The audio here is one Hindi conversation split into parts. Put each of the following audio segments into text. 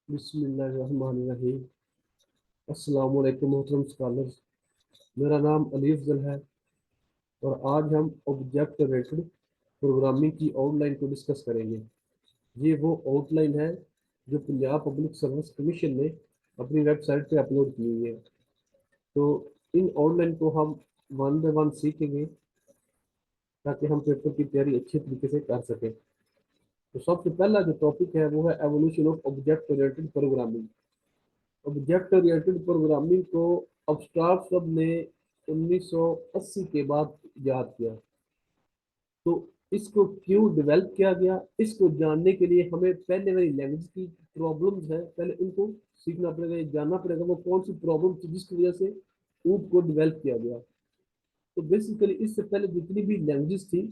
बिस्मिल्लाहिर्रहमानिर्रहीम। अस्सलाम वालेकुम मोहतरम स्कॉलर्स। मेरा नाम अली अफजल है और आज हम ऑब्जेक्ट ओरिएंटेड प्रोग्रामिंग की आउटलाइन को डिस्कस करेंगे। ये वो आउटलाइन है जो पंजाब पब्लिक सर्विस कमीशन ने अपनी वेबसाइट पे अपलोड की हुई है। तो इन आउटलाइन को हम वन बाय वन सीखेंगे ताकि हम पेपर की तैयारी अच्छे तरीके से कर सकें। तो सबसे पहला जो टॉपिक है वो है evolution of object oriented programming. Object oriented programming को अब्स्ट्रैक्ट सब ने 1980 के बाद याद किया। तो इसको क्यों डेवलप किया गया, इसको जानने के लिए हमें पहले वाली लैंग्वेज की प्रॉब्लम्स है, पहले उनको सीखना पड़ेगा, ये जानना पड़ेगा वो कौन सी प्रॉब्लम थी जिसकी वजह से ऊप को डेवलप किया गया। तो बेसिकली इससे पहले जितनी भी लैंग्वेज थी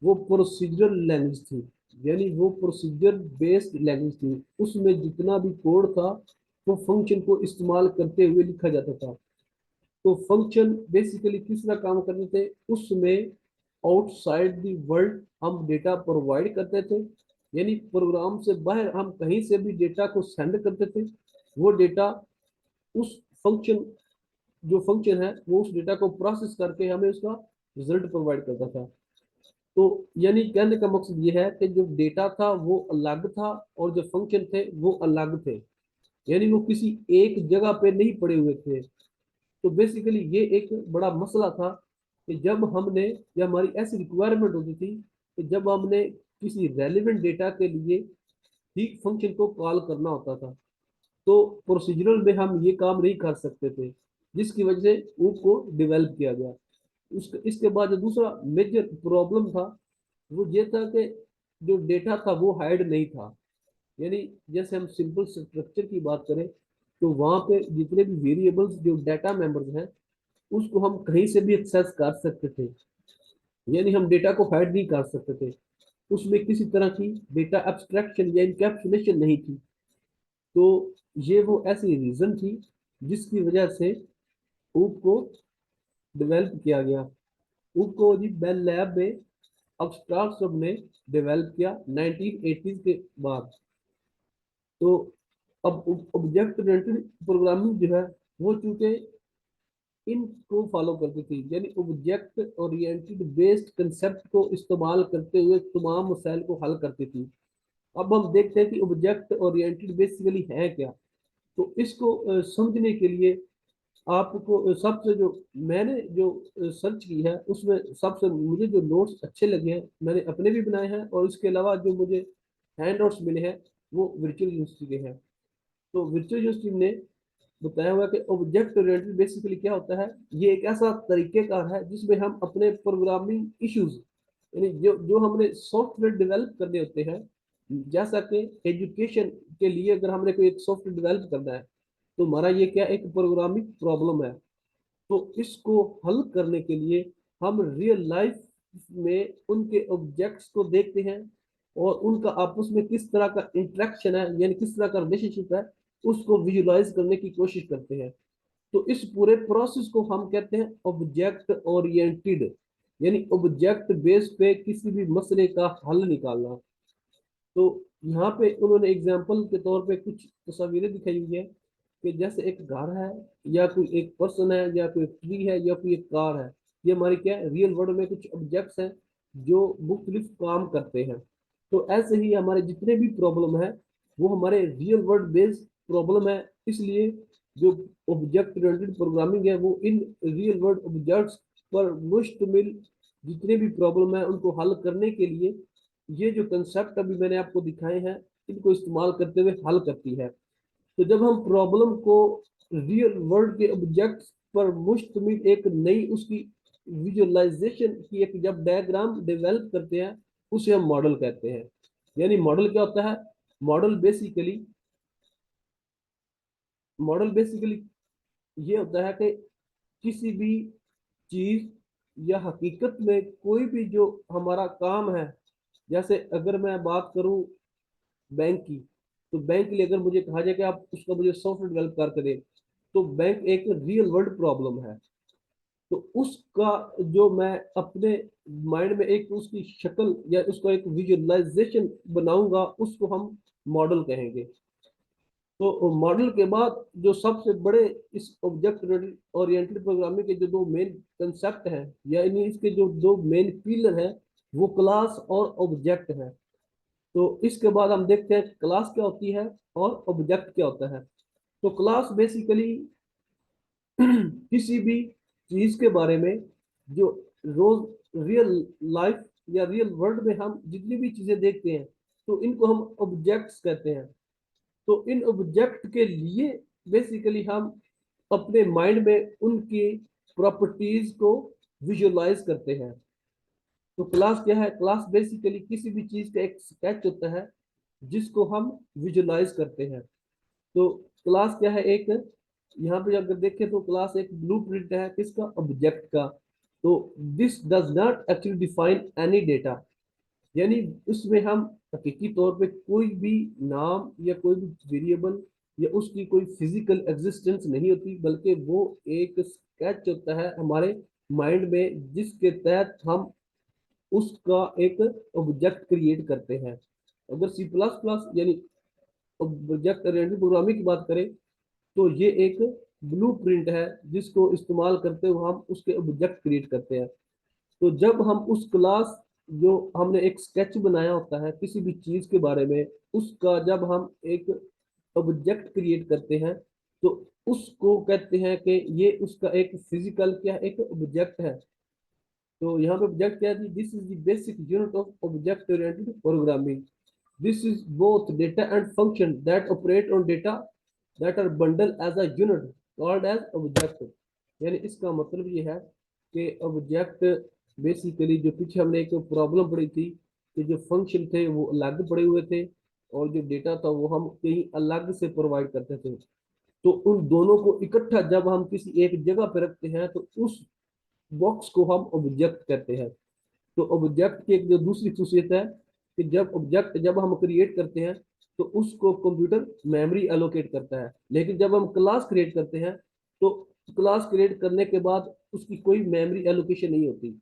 वो प्रोसीजरल लैंग्वेज थी, यानी वो प्रोसीजर बेस्ड लैंग्वेज थी। उसमें जितना भी कोड था वो फंक्शन को इस्तेमाल करते हुए लिखा जाता था। तो फंक्शन बेसिकली किस तरह काम करते थे, उसमें आउटसाइड द वर्ल्ड हम डेटा प्रोवाइड करते थे, यानी प्रोग्राम से बाहर हम कहीं से भी डेटा को सेंड करते थे। वो डेटा उस फंक्शन जो फंक्शन है वो उस डेटा को प्रोसेस करके हमें उसका रिजल्ट प्रोवाइड करता था। तो यानी कहने का मकसद ये है कि जो डेटा था वो अलग था और जो फंक्शन थे वो अलग थे, यानी वो किसी एक जगह पे नहीं पड़े हुए थे। तो बेसिकली ये एक बड़ा मसला था कि जब हमने या हमारी ऐसी रिक्वायरमेंट होती थी कि जब हमने किसी रेलिवेंट डेटा के लिए ठीक फंक्शन को कॉल करना होता था तो प्रोसीजरल में हम ये काम नहीं कर सकते थे, जिसकी वजह से ऊप को डेवलप किया गया। इसके बाद जो दूसरा मेजर प्रॉब्लम था वो ये था कि जो डेटा था वो हाइड नहीं था। यानी जैसे हम सिंपल स्ट्रक्चर की बात करें तो वहां पे जितने भी वेरिएबल्स जो डाटा मेंबर्स हैं उसको हम कहीं से भी एक्सेस कर सकते थे, यानी हम डेटा को हाइड नहीं कर सकते थे। उसमें किसी तरह की डेटा एब्स्ट्रैक्शन या इनकैप्सुलेशन नहीं थी। तो ये वो ऐसी रीजन थी जिसकी वजह से ऊप को डेवलप किया गया। ऊप को जी बेल लैब में अब्स्ट्रैक्ट सब ने डेवलप किया 1980 के बाद। तो अब ऑब्जेक्ट ओरिएंटेड प्रोग्रामिंग जो है वो चूंकि इनको फॉलो करती थी, यानी ऑब्जेक्ट ओरिएंटेड बेस्ड कंसेप्ट को इस्तेमाल करते हुए तमाम मसाइल को हल करती थी। अब हम देखते हैं कि ऑब्जेक्ट ओरिएंटेड बेसिकली है क्या। तो इसको समझने के लिए आपको सबसे जो मैंने जो सर्च की है उसमें सबसे मुझे जो नोट्स अच्छे लगे हैं मैंने अपने भी बनाए हैं, और इसके अलावा जो मुझे हैंड आउट्स मिले हैं वो वर्चुअल यूनिवर्सिटी के हैं। तो वर्चुअल यूनिवर्सिटी ने बताया हुआ कि ऑब्जेक्ट ओरिएंटेड बेसिकली क्या होता है, ये एक ऐसा तरीकेकार है जिसमें हम अपने प्रोग्रामिंग इश्यूज, यानी जो जो हमने सॉफ्टवेयर डेवलप करने होते हैं, जैसा कि एजुकेशन के लिए अगर हमने कोई एक सॉफ्टवेयर डेवलप करना है तो हमारा ये क्या एक प्रोग्रामिंग प्रॉब्लम है। तो इसको हल करने के लिए हम रियल लाइफ में उनके ऑब्जेक्ट्स को देखते हैं और उनका आपस में किस तरह का इंटरेक्शन है, यानी किस तरह का रिलेशनशिप है, उसको विजुलाइज करने की कोशिश करते हैं। तो इस पूरे प्रोसेस को हम कहते हैं ऑब्जेक्ट ओरिएंटेड, यानी ऑब्जेक्ट बेस पे किसी भी मसले का हल निकालना। तो यहाँ पे उन्होंने एग्जाम्पल के तौर पे कुछ तस्वीरें दिखाई हुई है कि जैसे एक घर है या कोई एक पर्सन है या कोई ट्री है या कोई एक कार है। ये हमारी क्या है, रियल वर्ल्ड में कुछ ऑब्जेक्ट्स हैं जो मुख्तलिफ काम करते हैं। तो ऐसे ही हमारे जितने भी प्रॉब्लम है वो हमारे रियल वर्ल्ड बेस्ड प्रॉब्लम है। इसलिए जो ऑब्जेक्ट ओरिएंटेड प्रोग्रामिंग है वो इन रियल वर्ल्ड ऑब्जेक्ट्स पर मुश्तमिल जितने भी प्रॉब्लम है उनको हल करने के लिए ये जो कंसेप्ट अभी मैंने आपको दिखाए हैं इनको इस्तेमाल करते हुए हल करती है। तो जब हम प्रॉब्लम को रियल वर्ल्ड के ऑब्जेक्ट्स पर मुश्तमिल एक नई उसकी विजुअलाइजेशन की एक जब डायग्राम डेवलप करते हैं उसे हम मॉडल कहते हैं। यानी मॉडल क्या होता है, मॉडल बेसिकली मॉडल बेसिकली ये होता है कि किसी भी चीज या हकीकत में कोई भी जो हमारा काम है, जैसे अगर मैं बात करूं बैंक की, तो बैंक के लिए अगर मुझे कहा जाए कि आप उसका मुझे सॉफ्टवेयर डेवलप करके दें, तो बैंक एक रियल वर्ल्ड प्रॉब्लम है। तो उसका जो मैं अपने माइंड में एक उसकी शक्ल या उसका एक विजुअलाइजेशन बनाऊंगा उसको हम मॉडल कहेंगे। तो मॉडल के बाद जो सबसे बड़े इस ऑब्जेक्ट ओरिएंटेड प्रोग्रामिंग के जो दो मेन कंसेप्ट हैं, यानी इसके जो दो मेन पिलर हैं, वो क्लास और ऑब्जेक्ट है। तो इसके बाद हम देखते हैं क्लास क्या होती है और ऑब्जेक्ट क्या होता है। तो क्लास बेसिकली किसी भी चीज के बारे में जो रोज रियल लाइफ या रियल वर्ल्ड में हम जितनी भी चीजें देखते हैं, तो इनको हम ऑब्जेक्ट्स कहते हैं। तो इन ऑब्जेक्ट के लिए बेसिकली हम अपने माइंड में उनकी प्रॉपर्टीज को विजुअलाइज करते हैं। तो क्लास क्या है? क्लास बेसिकली किसी भी चीज का एक स्केच होता है जिसको हम विजुअलाइज करते हैं। तो क्लास क्या है? एक, यहाँ पे अगर देखें तो क्लास एक ब्लूप्रिंट है किसका? ऑब्जेक्ट का। तो this does not actually define any data, यानी उसमें हम हकीकी तौर पे कोई भी नाम या कोई भी वेरिएबल या उसकी कोई फिजिकल एग्जिस्टेंस नहीं होती, बल्कि वो एक स्केच होता है हमारे माइंड में, जिसके तहत हम उसका एक ऑब्जेक्ट क्रिएट करते हैं। अगर सी प्लस प्लस यानी ऑब्जेक्ट ओरिएंटेड प्रोग्रामिंग की बात करें, तो ये एक ब्लूप्रिंट है जिसको इस्तेमाल करते हुए हम उसके ऑब्जेक्ट क्रिएट करते हैं। तो जब हम उस क्लास, जो हमने एक स्केच बनाया होता है किसी भी चीज के बारे में, उसका जब हम एक ऑब्जेक्ट क्रिएट करते हैं, तो उसको कहते हैं कि ये उसका एक फिजिकल क्या है? एक ऑब्जेक्ट है। तो यहाँ पे ऑब्जेक्ट क्या है? This is the basic unit of object oriented programming. This is both data and function that operate on data that are bundle as a unit called as object. यानी इसका मतलब ये है कि ऑब्जेक्ट बेसिकली, जो पीछे हमने एक प्रॉब्लम पड़ी थी कि जो फंक्शन थे वो अलग पड़े हुए थे और जो डेटा था वो हम कहीं अलग से प्रोवाइड करते थे। तो उन दोनों को इकट्ठा जब हम किसी एक जगह पे रखते हैं, तो उस बॉक्स को हम ऑब्जेक्ट कहते हैं। तो ऑब्जेक्ट की एक जो दूसरी खासियत है कि जब ऑब्जेक्ट जब हम क्रिएट करते हैं, तो उसको कंप्यूटर मेमोरी एलोकेट करता है। लेकिन जब हम क्लास क्रिएट करते हैं, तो क्लास क्रिएट करने के बाद उसकी कोई मेमोरी एलोकेशन नहीं होती।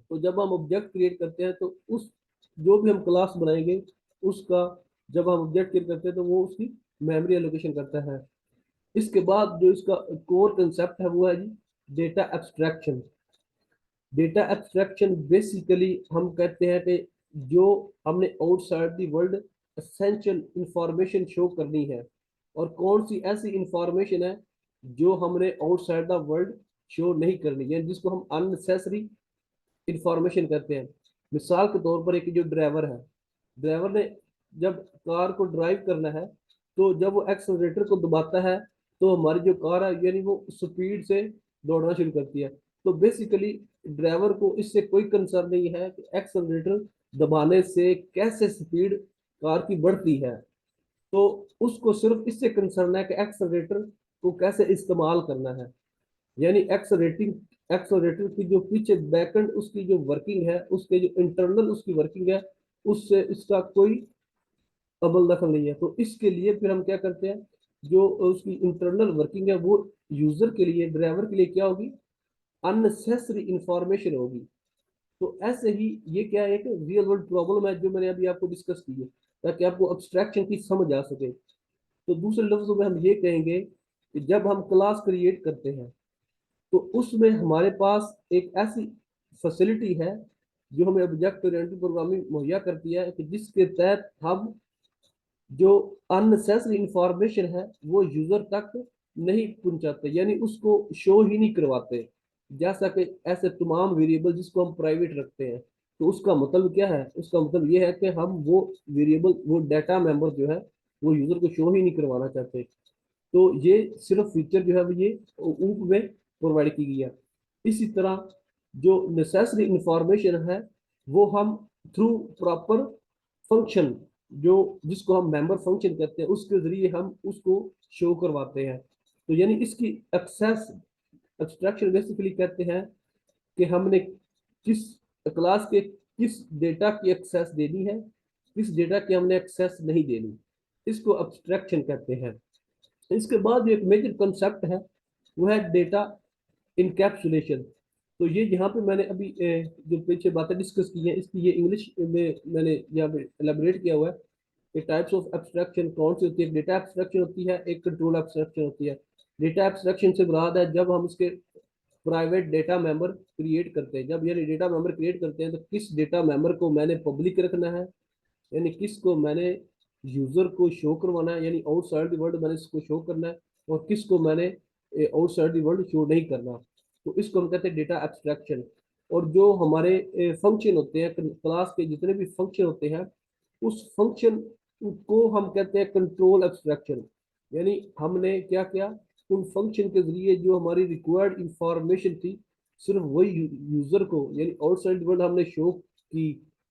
तो जब हम ऑब्जेक्ट क्रिएट करते हैं, तो उस जो भी हम क्लास बनाएंगे उसका, जब हम ऑब्जेक्ट क्रिएट करते हैं तो वो उसकी मेमोरी एलोकेशन करता है। इसके बाद जो इसका कोर कंसेप्ट है वो है जी data abstraction. Data abstraction basically हम कहते हैं कि जो हमने outside the world essential information show करनी है, और कौन सी ऐसी इंफॉर्मेशन है जो हमने आउटसाइड द वर्ल्ड शो नहीं करनी है, जिसको हम अननेसेसरी इंफॉर्मेशन कहते हैं। मिसाल के तौर पर एक जो ड्राइवर है, ड्राइवर ने जब कार को ड्राइव करना है, तो जब वो एक्सेलरेटर को दबाता है, तो हमारी जो कार है यानी वो स्पीड से दौड़ना शुरू करती है। तो बेसिकली ड्राइवर को इससे कोई कंसर्न नहीं है कि एक्सेलरेटर दबाने से कैसे स्पीड कार की बढ़ती है। तो उसको सिर्फ इससे कंसर्न है कि एक्सेलरेटर को कैसे इस्तेमाल करना है। यानी एक्सलरेटर की जो पीछे बैकएंड उसकी जो वर्किंग है, उसके जो इंटरनल उसकी वर्किंग है, उससे इसका कोई अमल दखल नहीं है। तो इसके लिए फिर हम क्या करते हैं, जो उसकी इंटरनल वर्किंग है वो यूजर के लिए, ड्राइवर के लिए क्या होगी? अननेसेसरी इंफॉर्मेशन होगी। तो ऐसे ही ये क्या है? एक रियल वर्ल्ड प्रॉब्लम है जो मैंने अभी आपको डिस्कस की है, ताकि आपको अब्स्ट्रैक्शन की समझ आ सके। तो दूसरे लफ्जों में हम ये कहेंगे कि जब हम क्लास क्रिएट करते हैं, तो उसमें हमारे पास एक ऐसी फैसिलिटी है जो हमें ऑब्जेक्ट ओरिएंटेड प्रोग्रामिंग मुहैया करती है, कि जिसके तहत हम जो अननेसेसरी इंफॉर्मेशन है वो यूजर तक नहीं पहुंचाते, यानी उसको शो ही नहीं करवाते। जैसा कि ऐसे तमाम वेरिएबल जिसको हम प्राइवेट रखते हैं, तो उसका मतलब क्या है? उसका मतलब ये है कि हम वो वेरिएबल, वो डाटा मेंबर जो है, वो यूजर को शो ही नहीं करवाना चाहते। तो ये सिर्फ फीचर जो है वो ये ऊप में प्रोवाइड की गई है। इसी तरह जो नेसेसरी इंफॉर्मेशन है वो हम थ्रू प्रॉपर फंक्शन, जो जिसको हम मेंबर फंक्शन कहते हैं, उसके जरिए हम उसको शो करवाते हैं। तो यानी इसकी एक्सेस एब्स्ट्रैक्शन बेसिकली कहते हैं कि हमने किस क्लास के किस डेटा की एक्सेस देनी है, किस डेटा की हमने एक्सेस नहीं देनी, इसको एब्स्ट्रैक्शन कहते हैं। इसके बाद एक मेजर कंसेप्ट है वो है डेटा इनकैप्सुलेशन। तो ये यहाँ पे मैंने अभी जो पीछे बातें डिस्कस की हैं, इसकी ये इंग्लिश में मैंने यहाँ पे एलेबरेट किया हुआ है। ये टाइप्स ऑफ एब्स्ट्रैक्शन कौन सी होती है? डेटा एब्स्ट्रैक्शन होती है, एक कंट्रोल एब्स्ट्रैक्शन होती है। डेटा एब्स्ट्रैक्शन से मुराद है जब हम उसके प्राइवेट डेटा मेंबर क्रिएट करते हैं। जब यानी डेटा मेंबर क्रिएट करते हैं तो किस डेटा मेंबर को मैंने पब्लिक रखना है, यानी किसको मैंने यूजर को शो करवाना है, यानी आउटसाइड द वर्ल्ड मैंने इसको शो करना है, और किसको मैंने आउटसाइड द वर्ल्ड शो नहीं करना। तो इसको हम कहते हैं डेटा एब्स्ट्रैक्शन। और जो हमारे फंक्शन होते हैं, क्लास के जितने भी फंक्शन होते हैं, उस फंक्शन को हम कहते हैं कंट्रोल एब्स्ट्रैक्शन। यानी हमने क्या किया, उन फंक्शन के जरिए जो हमारी रिक्वायर्ड इंफॉर्मेशन थी सिर्फ वही यूजर को यानी आउटसाइड वर्ल्ड हमने शो की।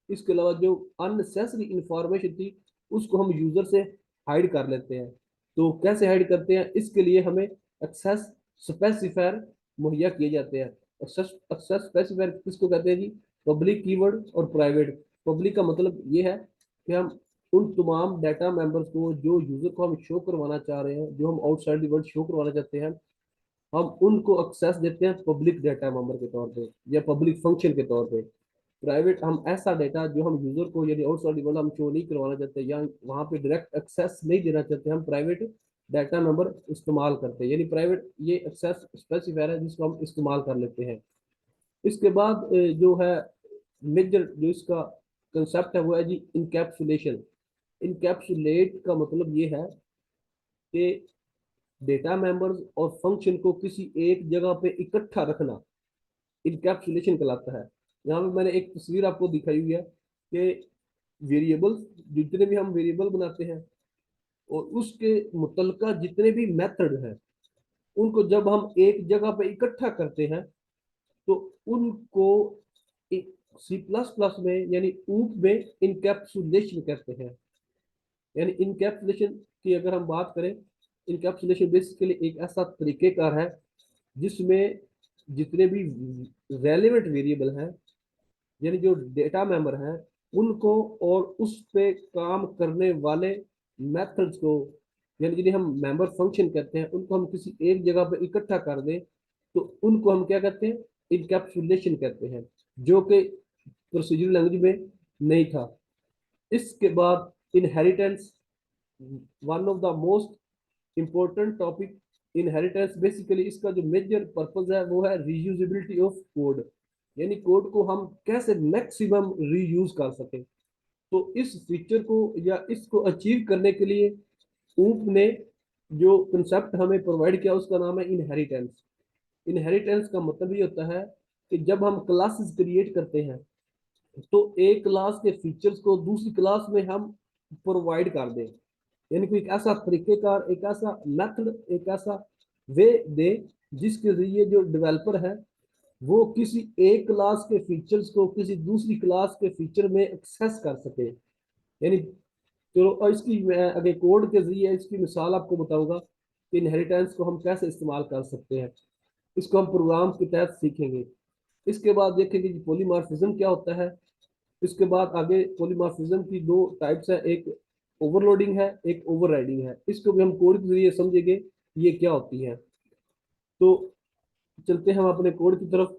इसके अलावा जो अननेसेसरी इंफॉर्मेशन थी उसको हम यूजर से हाइड कर लेते हैं। तो कैसे हाइड करते हैं, इसके लिए हमें एक्सेस स्पेसिफायर मुहैया किए जाते हैं। एक्सेस एक्सेस स्पेसिफायर किसको कहते हैं जी? पब्लिक कीवर्ड और प्राइवेट। पब्लिक का मतलब ये है कि हम उन तमाम डाटा मेंबर्स को जो यूजर को हम शो करवाना चाह रहे हैं, जो हम आउटसाइड द वर्ल्ड शो करवाना चाहते हैं, हम उनको एक्सेस देते हैं पब्लिक डाटा मेंबर के तौर पे या पब्लिक फंक्शन के तौर पे। प्राइवेट हम ऐसा डाटा जो हम यूजर को यानी आउटसाइड वर्ल्ड हम शो नहीं करवाना चाहते या वहां पे डायरेक्ट एक्सेस नहीं देना चाहते, हम प्राइवेट डाटा मेंबर इस्तेमाल करते हैं। यानी प्राइवेट ये एक्सेस स्पेसिफायर है जिसको हम इस्तेमाल कर लेते हैं। इसके बाद जो है मेजर जो इसका कंसेप्ट है वो है जी इनकैप्सुलेशन। इनकैप्सुलेट का मतलब ये है कि डेटा मेंबर्स और फंक्शन को किसी एक जगह पे इकट्ठा रखना इनकैप्सुलेशन कहलाता है। यहाँ पे मैंने एक तस्वीर आपको दिखाई हुई है कि वेरिएबल्स, जितने भी हम वेरिएबल बनाते हैं और उसके मुतलका जितने भी मेथड हैं, उनको जब हम एक जगह पे इकट्ठा करते हैं तो उनको सी प्लस प्लस में यानी ऊप में इनकैप्सुलेशन कहते हैं। यानी इनकैप्सुलेशन की अगर हम बात करें, इनकैप्सुलेशन बेसिकली एक ऐसा तरीकेकार है जिसमें जितने भी रेलेवेंट वेरिएबल हैं यानी जो डेटा मेंबर हैं उनको और उस पे काम करने वाले मेथड्स को यानी जिन्हें हम मेंबर फंक्शन कहते हैं उनको हम किसी एक जगह पे इकट्ठा कर दें तो उनको हम क्या कहते हैं? इनकैप्सुलेशन कहते हैं, जो कि प्रोसीजरल लैंग्वेज में नहीं था। इसके बाद inheritance, one of the most important topic. Inheritance basically इसका जो मेजर पर्पज है वो है रीयूजेबिलिटी ऑफ कोड, यानी कोड को हम कैसे मैक्सिमम रीयूज कर सकें। तो इस फीचर को या इसको अचीव करने के लिए ऊप ने जो कंसेप्ट हमें प्रोवाइड किया उसका नाम है इनहेरिटेंस। इनहेरिटेंस का मतलब ये होता है कि जब हम क्लासेस क्रिएट करते हैं तो एक क्लास के फीचर्स को दूसरी क्लास में हम प्रोवाइड कर दें, यानी कि एक ऐसा तरीकेकार, एक ऐसा मेथड, एक ऐसा वे दे जिसके जरिए जो डेवलपर है वो किसी एक क्लास के फीचर्स को किसी दूसरी क्लास के फीचर में एक्सेस कर सके। यानी चलो, और इसकी मैं अगर कोड के जरिए इसकी मिसाल आपको बताऊंगा कि इनहेरिटेंस को हम कैसे इस्तेमाल कर सकते हैं। इसको हम प्रोग्राम के तहत सीखेंगे। इसके बाद देखेंगे कि पॉलीमॉर्फिज्म क्या होता है। इसके बाद आगे पॉलीमॉर्फिज्म की दो टाइप्स है, एक ओवरलोडिंग है, एक ओवरराइडिंग है। इसको भी हम कोड के जरिए समझेंगे ये क्या होती है। तो चलते हैं हम अपने कोड की तरफ।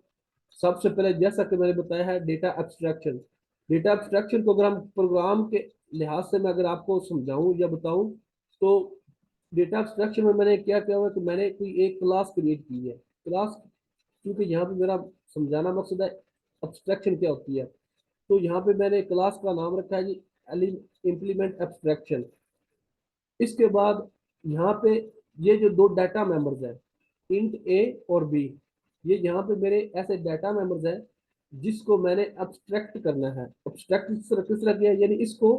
सबसे पहले जैसा कि मैंने बताया है डेटा एब्स्ट्रैक्शन। डेटा एब्स्ट्रैक्शन को अगर हम प्रोग्राम के लिहाज से मैं अगर आपको समझाऊं या बताऊं तो डेटा एब्स्ट्रैक्शन में मैंने क्या किया हुआ है कि मैंने कोई एक क्लास क्रिएट की है। क्लास, क्योंकि यहाँ पे मेरा समझाना मकसद है एब्स्ट्रैक्शन क्या होती है, तो यहाँ पे मैंने क्लास का नाम रखा है जी इम्प्लीमेंट एब्स्ट्रैक्शन। इसके बाद यहाँ पे ये जो दो डाटा मेंबर्स हैं इंट ए और बी, ये यहाँ पे मेरे ऐसे डाटा मेंबर्स हैं जिसको मैंने अब्स्ट्रैक्ट करना है। अब्स्ट्रैक्ट किस तरह किया, यानी इसको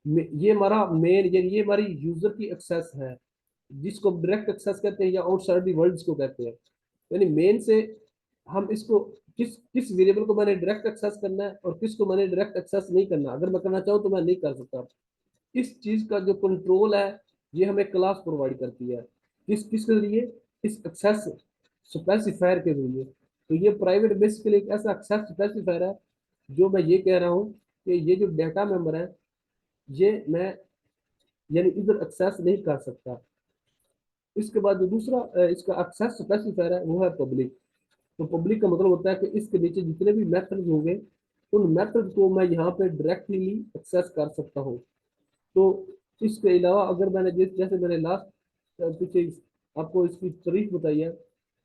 ये हमारा मेन यानी ये हमारी यूजर की एक्सेस है जिसको डायरेक्ट एक्सेस कहते हैं या आउटसाइड दी वर्ल्ड को कहते हैं। यानी मेन से हम इसको किस किस वेरिएबल को मैंने डायरेक्ट एक्सेस करना है और किसको मैंने डायरेक्ट एक्सेस नहीं करना, अगर मैं करना चाहूँ तो मैं नहीं कर सकता। इस चीज का जो कंट्रोल है ये हमें क्लास प्रोवाइड करती है। किस किस के जरिए? इस एक्सेस स्पेसिफायर के जरिए। तो ये प्राइवेट बेसिकली एक ऐसा एक्सेस स्पेसिफायर है जो मैं ये कह रहा हूँ कि ये जो डाटा मेंबर है ये मैं यानी इधर एक्सेस नहीं कर सकता। इसके बाद जो दूसरा इसका एक्सेस स्पेसिफायर है वो है पब्लिक। तो पब्लिक का मतलब होता है कि इसके नीचे जितने भी मेथड होंगे उन मेथड को मैं यहाँ पे डायरेक्टली एक्सेस कर सकता हूँ। तो इसके अलावा अगर मैंने जैसे मैंने लास्ट पीछे आपको इसकी तारीफ बताई है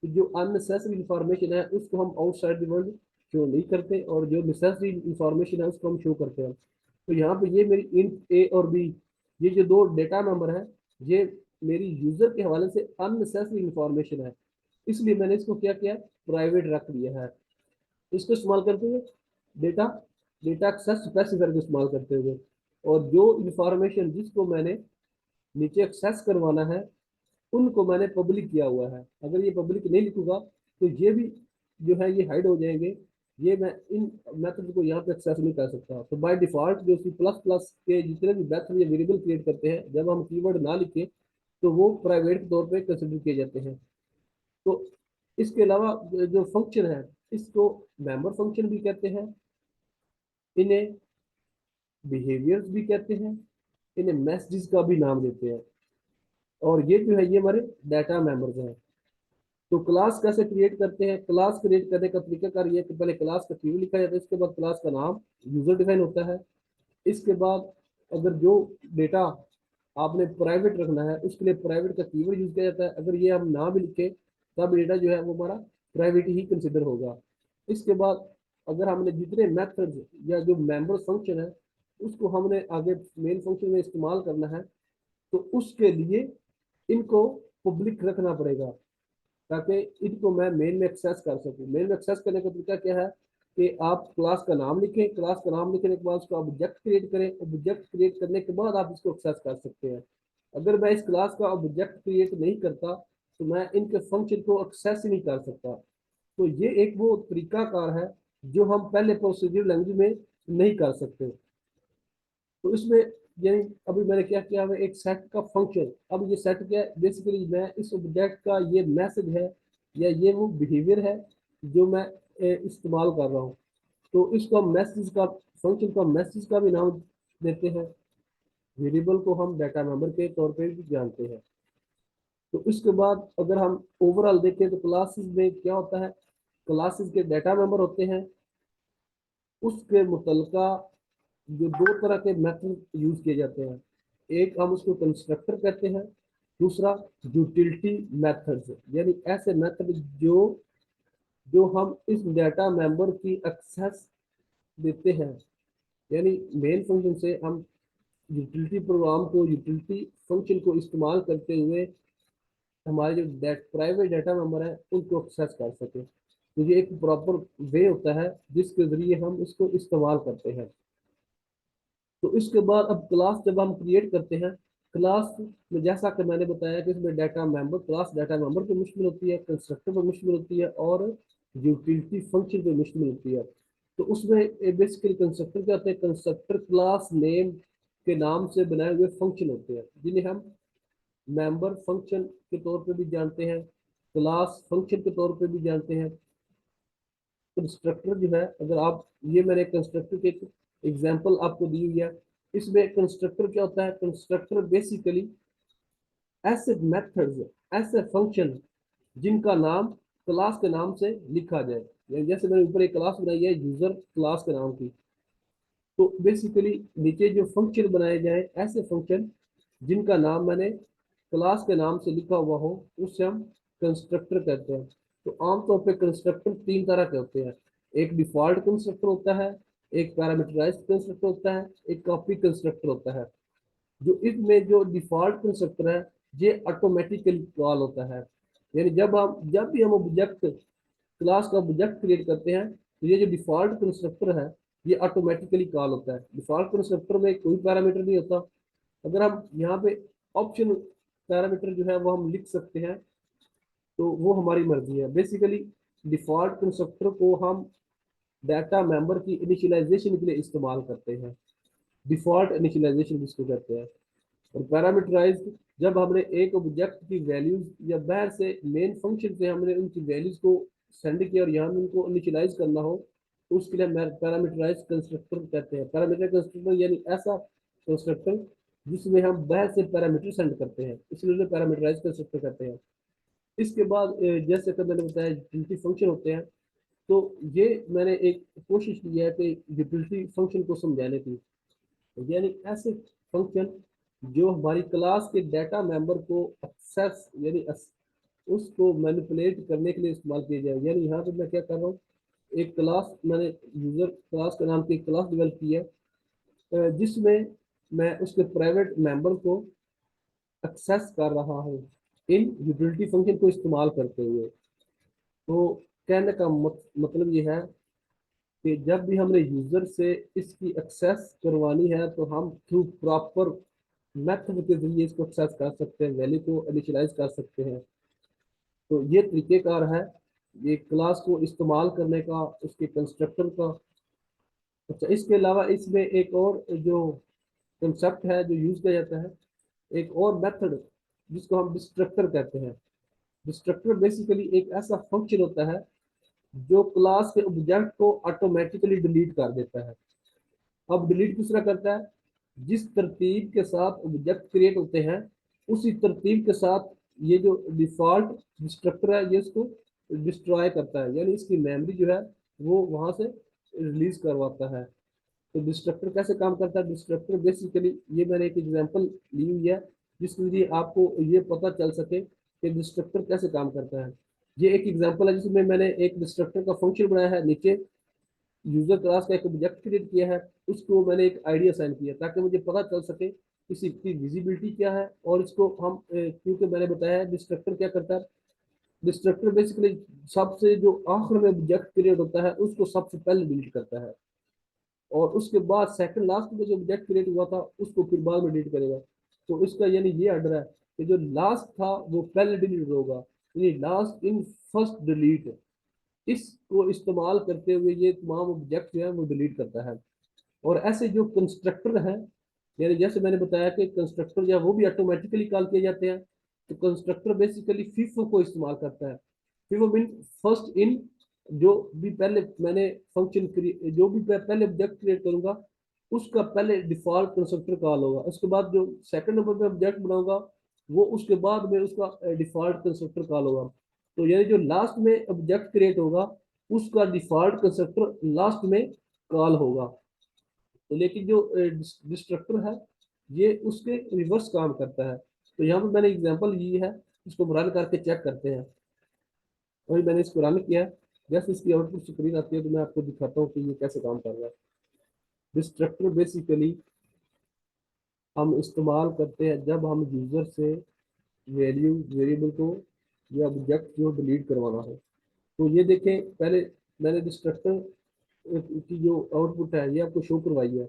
कि जो अननेसेसरी इंफॉर्मेशन है उसको हम आउटसाइड द वर्ल्ड शो नहीं करते, और जो नेसेसरी इंफॉर्मेशन है उसको हम शो करते हैं। तो यहाँ पे ये मेरी इंट ए और बी, ये जो दो डेटा मेंबर है, ये मेरी यूजर के हवाले से अननेसेसरी इंफॉर्मेशन है, इसलिए मैंने इसको क्या किया, प्राइवेट रख दिया है। इसको इस्तेमाल करते हुए डेटा डेटा एक्सेस स्पेसिफायर को इस्तेमाल करते हुए, और जो इंफॉर्मेशन जिसको मैंने नीचे एक्सेस करवाना है उनको मैंने पब्लिक किया हुआ है। अगर ये पब्लिक नहीं लिखूंगा तो ये भी जो है ये हाइड हो जाएंगे, ये मैं इन मेथड को यहाँ पे एक्सेस नहीं कर सकता। तो बाय डिफॉल्ट जो सी प्लस प्लस के जितने भी मेथड या वेरिएबल क्रिएट करते हैं, जब हम कीवर्ड ना लिखे तो वो प्राइवेट तौर पे कंसिडर किए जाते हैं। तो इसके अलावा जो फंक्शन है इसको मेंबर फंक्शन भी कहते हैं, इन्हें बिहेवियर्स भी कहते हैं, इन्हें मैसेजेस का भी नाम देते हैं, और ये जो है ये हमारे डाटा मेंबर्स हैं। तो क्लास कैसे क्रिएट करते हैं, क्लास क्रिएट करने का तरीकाकार ये है कि पहले क्लास का कीवर्ड लिखा जाता है, इसके बाद क्लास का नाम यूजर डिफाइन होता है। इसके बाद अगर जो डेटा आपने प्राइवेट रखना है उसके लिए प्राइवेट का कीवर्ड यूज किया जाता है, अगर ये हम ना भी लिखे तब डेटा जो है वो हमारा प्राइवेट ही कंसिडर होगा। इसके बाद अगर हमने जितने मेथड्स या जो मेंबर फंक्शन है उसको हमने आगे मेन फंक्शन में इस्तेमाल करना है, तो उसके लिए इनको पब्लिक रखना पड़ेगा, ताकि इनको मैं मेन में एक्सेस कर सकूं। मेन में एक्सेस करने का तरीका क्या है कि आप क्लास का नाम लिखें, क्लास का नाम लिखने के बाद उसका ऑब्जेक्ट क्रिएट करें, ऑब्जेक्ट क्रिएट करने के बाद आप इसको एक्सेस कर सकते हैं। अगर मैं इस क्लास का ऑब्जेक्ट क्रिएट नहीं करता तो मैं इनके फंक्शन को एक्सेस ही नहीं कर सकता। तो ये एक वो तरीकाकार है जो हम पहले प्रोसीजर लैंग्वेज में नहीं कर सकते। तो इसमें यानी अभी मैंने क्या किया है, एक सेट का फंक्शन, अब ये सेट क्या है, बेसिकली मैं इस ऑब्जेक्ट का ये मैसेज है या ये वो बिहेवियर है जो मैं इस्तेमाल कर रहा हूँ। तो इसको हम मैसेज का फंक्शन का मैसेज का भी नाम देते हैं, वेरिएबल को हम डाटा मेंबर के तौर पे भी जानते हैं। तो इसके बाद अगर हम ओवरऑल देखें तो क्लासेस में क्या होता है, क्लासेस के डाटा मेंबर होते हैं, उसके मुतलका जो दो तरह के मेथड यूज किए जाते हैं, एक हम उसको कंस्ट्रक्टर कहते हैं, दूसरा यूटिलिटी मेथड्स, यानी ऐसे मेथड जो जो हम इस डाटा मेंबर की एक्सेस देते हैं। यानी मेन फंक्शन से हम यूटिलिटी प्रोग्राम को, यूटिलिटी फंक्शन को इस्तेमाल करते हुए हमारे जो प्राइवेट डाटा मेंबर है उनको एक्सेस कर सके। तो ये एक प्रॉपर वे होता है जिसके जरिए हम इसको इस्तेमाल करते हैं। तो इसके बाद अब क्लास जब हम क्रिएट करते हैं, क्लास में जैसा कि मैंने बताया कि इसमें data member, class data member पे मुश्तमिल होती है, कंस्ट्रक्टर पे मुश्तमिल होती है, और यूटिलिटी फंक्शन पे मुश्तमिल होती है। तो उसमें बेसिकली कंस्ट्रक्टर क्या होते हैं, कंस्ट्रक्टर क्लास नेम के नाम से बनाए हुए फंक्शन होते हैं जिन्हें हम मेंबर फंक्शन के तौर पे भी जानते हैं, क्लास फंक्शन के तौर पे भी जानते हैं। कंस्ट्रक्टर जो है, अगर आप, ये मैंने कंस्ट्रक्टर की एक एग्जांपल आपको दी हुई है। इसमें कंस्ट्रक्टर क्या होता है, कंस्ट्रक्टर बेसिकली ऐसे मेथड्स, ऐसे फंक्शन जिनका नाम क्लास के नाम से लिखा जाए। यानी जैसे मैंने ऊपर एक क्लास बनाई है यूजर क्लास के नाम की, तो बेसिकली नीचे जो फंक्शन बनाए जाए ऐसे फंक्शन जिनका नाम मैंने क्लास के नाम से लिखा हुआ हो उससे हम कंस्ट्रक्टर कहते हैं। तो आमतौर पे कंस्ट्रक्टर तीन तरह के होते हैं, एक डिफॉल्ट कंस्ट्रक्टर होता है, एक पैरामीटराइज्ड कंस्ट्रक्टर होता है, एक कॉपी कंस्ट्रक्टर होता है। जो इसमें जो डिफॉल्ट कंस्ट्रक्टर है ये ऑटोमेटिकली कॉल होता है। यानी जब भी हम ऑब्जेक्ट, क्लास का ऑब्जेक्ट क्रिएट करते हैं तो ये जो डिफॉल्ट कंस्ट्रक्टर है ये ऑटोमेटिकली कॉल होता है। डिफॉल्ट कंस्ट्रक्टर में कोई पैरामीटर नहीं होता। अगर हम यहाँ पे ऑप्शन पैरामीटर जो है वो हम लिख सकते हैं तो वो हमारी मर्जी है। बेसिकली डिफॉल्ट कंस्ट्रक्टर को हम डाटा मेंबर की इनिशियलाइजेशन के लिए इस्तेमाल करते हैं, डिफॉल्ट इनिशियलाइजेशन जिसको कहते हैं। और पैरामीटराइज्ड, जब हमने एक ऑब्जेक्ट की वैल्यूज या बाहर से मेन फंक्शन से हमने उनकी वैल्यूज को सेंड किया और यहाँ में उनको इनिशियलाइज करना हो तो उसके लिए पैरामीटराइज्ड कंस्ट्रक्टर कहते हैं। पैरामीटर कंस्ट्रक्टर यानी ऐसा कंस्ट्रक्टर जिसमें हम बाहर से पैरामीटर सेंड करते हैं, इसलिए पैरामीटराइज्ड कंस्ट्रक्टर कहते हैं। इसके बाद जैसे कि मैंने बताया यूटिलिटी फंक्शन होते हैं। तो ये मैंने एक कोशिश की है कि यूटिलिटी फंक्शन को समझाने की, यानी ऐसे फंक्शन जो हमारी क्लास के डाटा मेंबर को एक्सेस यानी उसको मैनिपुलेट करने के लिए इस्तेमाल किया जाए। यानी यहाँ पे मैं क्या कर रहा हूँ, एक क्लास मैंने यूजर क्लास के नाम की एक क्लास डेवलप की है, जिसमें मैं उसके प्राइवेट मेंबर को एक्सेस कर रहा हूँ इन यूटिलिटी फंक्शन को इस्तेमाल करते हुए। तो कहने का मतलब ये है कि जब भी हमने यूजर से इसकी एक्सेस करवानी है तो हम थ्रू प्रॉपर मेथड के जरिए इसको एक्सेस कर सकते हैं, वैल्यू को इनिशियलाइज कर सकते हैं। तो ये तरीकेकार है ये क्लास को इस्तेमाल करने का, उसके कंस्ट्रक्टर का। अच्छा, इसके अलावा इसमें एक और जो कंसेप्ट है जो यूज किया जाता है, एक और मेथड जिसको हम डिस्ट्रक्टर कहते हैं। डिस्ट्रक्टर बेसिकली एक ऐसा फंक्शन होता है जो क्लास के ऑब्जेक्ट को ऑटोमेटिकली डिलीट कर देता है। अब डिलीट किस तरह करता है, जिस तरतीब के साथ ऑब्जेक्ट क्रिएट होते हैं उसी तरतीब के साथ ये जो डिफॉल्ट डिस्ट्रक्टर है ये इसको डिस्ट्रॉय करता है, यानी इसकी मेमोरी जो है वो वहां से रिलीज करवाता है। तो डिस्ट्रक्टर कैसे काम करता है, डिस्ट्रक्टर बेसिकली ये मैंने एक एग्जांपल ली हुई है जिसके लिए आपको ये पता चल सके कि डिस्ट्रक्टर कैसे काम करता है। ये एक एग्जांपल है जिसमें मैंने एक डिस्ट्रक्टर का फंक्शन बनाया है, नीचे यूजर क्लास का एक ऑब्जेक्ट क्रिएट किया है, उसको मैंने एक आईडी असाइन किया ताकि मुझे पता चल सके किसी की विजिबिलिटी क्या है। और इसको हम क्योंकि मैंने बताया है डिस्ट्रक्टर क्या करता है, डिस्ट्रक्टर बेसिकली सबसे जो आखिर में ऑब्जेक्ट क्रिएट होता है उसको सबसे पहले डिलीट करता है, और उसके बाद सेकंड लास्ट में जो ऑब्जेक्ट क्रिएट हुआ था उसको फिर बाद में डिलीट करेगा। तो इसका यानी ये ऑर्डर है कि जो लास्ट था वो पहले डिलीट होगा, यानी लास्ट इन फर्स्ट डिलीट। इसको इस्तेमाल करते हुए ये तमाम ऑब्जेक्ट जो है वो डिलीट करता है। और ऐसे जो कंस्ट्रक्टर है, यानी जैसे मैंने बताया कि कंस्ट्रक्टर जो है वो भी ऑटोमेटिकली कॉल किए जाते हैं। तो कंस्ट्रक्टर बेसिकली फीफो को इस्तेमाल करता है। फीफो मीन फर्स्ट इन, जो भी पहले मैंने फंक्शन जो भी पहले ऑब्जेक्ट क्रिएट करूंगा उसका पहले डिफॉल्ट कंस्ट्रक्टर कॉल होगा, उसके बाद जो सेकंड नंबर पे ऑब्जेक्ट बनाऊंगा वो उसके बाद में उसका डिफॉल्ट कंस्ट्रक्टर कॉल होगा। तो यानी जो लास्ट में ऑब्जेक्ट क्रिएट होगा उसका डिफॉल्ट कंस्ट्रक्टर लास्ट में कॉल होगा। तो लेकिन जो डिस्ट्रक्टर है ये उसके रिवर्स काम करता है। तो यहाँ पर मैंने एग्जांपल ली है, इसको रन करके चेक करते हैं। वही मैंने इसको रन किया है, जैसे इसकी आउटपुट स्क्रीन आती है तो मैं आपको दिखाता हूँ कि ये कैसे काम कर रहा है। डिस्ट्रक्टर बेसिकली हम इस्तेमाल करते हैं जब हम यूजर से वैल्यू वेरिएबल को या ऑब्जेक्ट जो डिलीट करवाना हो। तो ये देखें, पहले मैंने डिस्ट्रक्टर की जो आउटपुट है ये आपको शो करवाई है।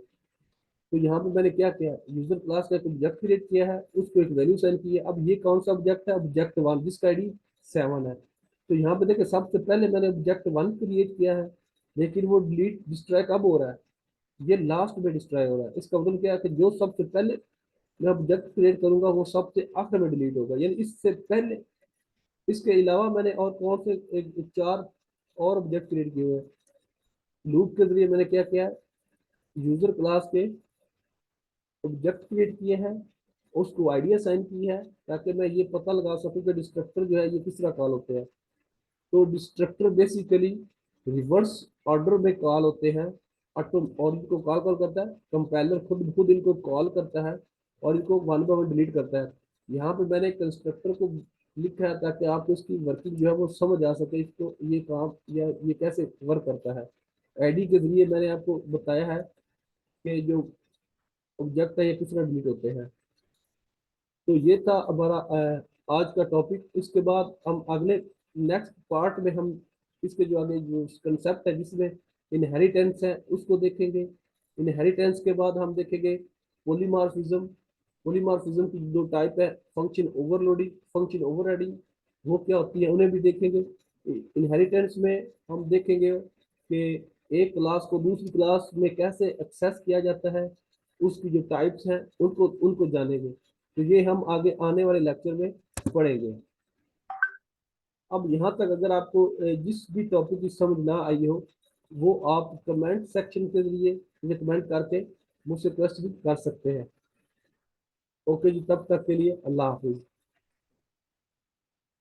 तो यहाँ पे मैंने क्या किया, यूजर क्लास का एक ऑब्जेक्ट क्रिएट किया है, उसको एक वैल्यू सेंड की है। अब ये कौन सा ऑब्जेक्ट है, ऑब्जेक्ट वन, जिसका आईडी 7 है। तो यहाँ पे देखिए सबसे पहले मैंने ऑब्जेक्ट वन क्रिएट किया है, लेकिन वो डिलीट डिस्ट्रॉय कब हो रहा है, ये लास्ट में डिस्ट्रॉय हो रहा है। इसका मतलब क्या है कि जो सबसे पहले मैं ऑब्जेक्ट क्रिएट करूंगा वो सबसे आखिर में डिलीट होगा, यानी इससे पहले। इसके अलावा मैंने और कौन से चार और ऑब्जेक्ट क्रिएट किए हुए हैं। लूप के जरिए मैंने क्या किया है, यूजर क्लास के ऑब्जेक्ट क्रिएट किए हैं, उसको आईडी असाइन की है ताकि मैं ये पता लगा सकूं कि डिस्ट्रक्टर जो है ये किस तरह कॉल होते हैं। तो डिस्ट्रक्टर बेसिकली रिवर्स ऑर्डर में कॉल होते हैं। ऑटो और इनको कॉल कॉल करता है, कंपाइलर खुद खुद इनको कॉल करता है और इनको वन बाय वन डिलीट करता है। यहाँ पे मैंने कंस्ट्रक्टर को लिखा है ताकि आपको इसकी वर्किंग जो है वो समझ आ सके, इसको ये काम या ये कैसे वर्क करता है। आईडी के जरिए मैंने आपको बताया है कि जो ऑब्जेक्ट है ये किस तरह डिलीट होते हैं। तो ये था हमारा आज का टॉपिक। इसके बाद हम अगले नेक्स्ट पार्ट में हम इसके जो आगे जो कंसेप्ट है जिसमें इनहेरिटेंस है उसको देखेंगे। इनहेरिटेंस के बाद हम देखेंगे पोलीमॉर्फिज्म। पोलीमॉर्फिज्म की दो टाइप है, फंक्शन ओवरलोडिंग, फंक्शन ओवरराइडिंग, वो क्या होती है उन्हें भी देखेंगे। इनहेरिटेंस में हम देखेंगे कि एक क्लास को दूसरी क्लास में कैसे एक्सेस किया जाता है, उसकी जो टाइप्स हैं उनको उनको जानेंगे। तो ये हम आगे आने वाले लेक्चर में पढ़ेंगे। अब यहाँ तक अगर आपको जिस भी टॉपिक की समझ ना आई हो वो आप कमेंट सेक्शन के जरिए मुझे कमेंट करके मुझसे क्वेश्चन कर सकते हैं। ओके जी, तब तक के लिए अल्लाह हाफिज।